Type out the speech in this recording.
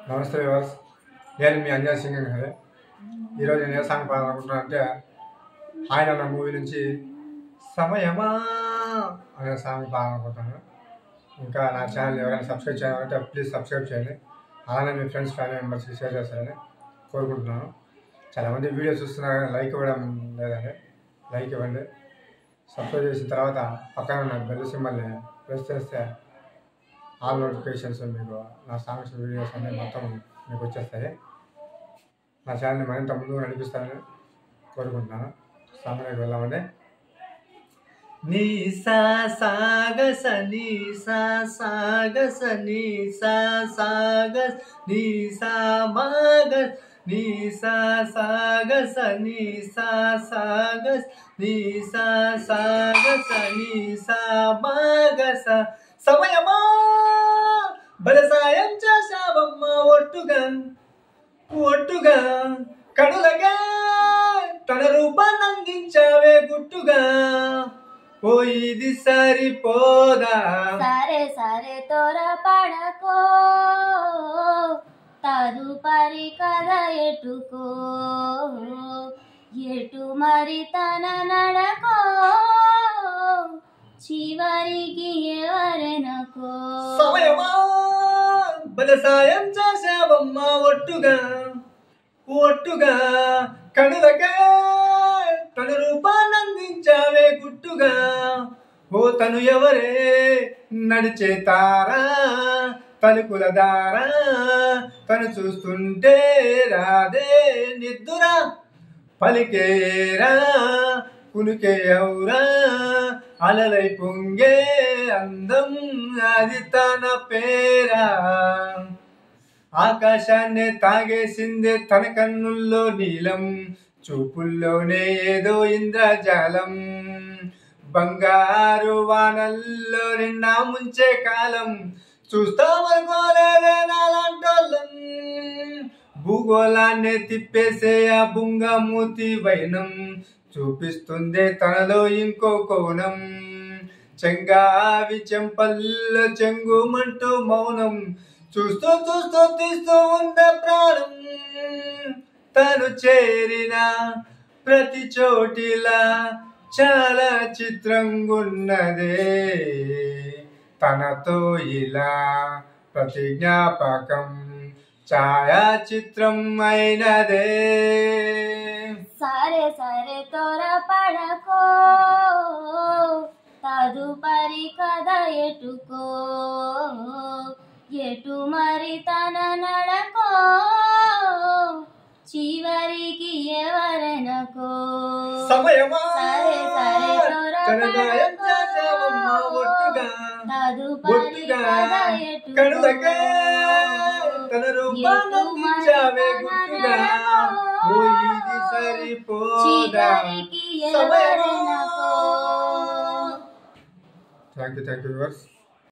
నమస్తే వ్యూవర్స్, నేను మీ అంజన్ సింగ్ గారే. ఈరోజు నేను ఏ సాంగ్ పాడాలనుకుంటున్నాను అంటే ఆయన అన్న మూవీ నుంచి సమయమా అనే సాంగ్ పాడాలనుకుంటున్నాను. ఇంకా నా ఛానల్ ఎవరైనా సబ్స్క్రైబ్ చేయాలంటే ప్లీజ్ సబ్స్క్రైబ్ చేయండి. అలానే మీ ఫ్రెండ్స్ ఫ్యామిలీ మెంబర్స్కి షేర్ చేస్తారని కోరుకుంటున్నాను. చాలామంది వీడియో చూస్తున్నారు కానీ లైక్ ఇవ్వడం లేదండి. లైక్ ఇవ్వండి. సబ్స్క్రైబ్ చేసిన తర్వాత పక్కన ఉన్న బెల్ సింబల్ని ప్రెస్ చేస్తే ఆల్ నోటిఫికేషన్స్ మీకు నా సాంగ్స్ వీడియోస్ అన్నీ మొత్తం మీకు వచ్చేస్తాయి. నా ఛానల్ని మరింత ముందుగా నడిపిస్తానని కోరుకుంటున్నాను. సాంగ్లోకి వెళ్దామండి. నీ సా సాగస నీ సా సాగస నీ సా సాగస్ నీ సా మాగస్ నీ సా సాగస నీ సా సాగస్ నీ సా సాగస నీ సా మాగస సమయమా బలసాయం చేశావమ్మ ఒట్టుగా ఒట్టుగా కనులగా తన రూపాన్ని అందించావే గుట్టుగా ఓ ఇది సరిపోదా సరే సరే తోర పడకో తదుపరి కథ ఎటుకో ఎటు మరి తన నడకో చివరికి ఎవరెనకో సమయమా బలసాయం చేశావమ్మ ఒట్టుగా ఒట్టుగా కనులగా తన రూపాన్ని అందించావే గుట్టుగా ఓ తను ఎవరే నడిచే తారా తలుకుల దారా తను చూస్తుంటే రాదే నిద్దురా పలికేరా కులికే ఎవరా అలలై పొంగే అందం అది తన పేరా ఆకాశాన్ని తాగేసిందే తన కన్నుల్లో నీలం చూపుల్లోనే ఏదో ఇంద్రజాలం బంగారు వానల్లో నిండా ముంచే కాలం చూస్తామనుకోలేదే నాలాంటోళ్ళం భూగోళాన్ని తిప్పేసే ఆ బుంగమూతి వైనం చూపిస్తుంది తనలో ఇంకో కోణం చెంగావి చెంపల్లో చెంగుమంటూ మౌనం చూస్తూ చూస్తూ తీస్తూ ఉందే ప్రాణం తను చేరిన ప్రతి చోటిలా చాలా చిత్రంగున్నదే తనతో ఇలా ప్రతి జ్ఞాపకం ఛాయాచిత్రం అయినదే సరే సరే తోర పడకో తదుపరి కథ ఎటుకో ఎటు మరి తన నడకో చివరికి ఎవరెనకో సమయమా సరే సరే తోర పడకో తదుపరి కథ కనులకే ఎటుకో తన రూపాన్ని అందించావే గుట్టుగా ఓ ఇది సరిపోదా చివరికి ఎవరెనకో థ్యాంక్ యూ వ్యూవర్స్.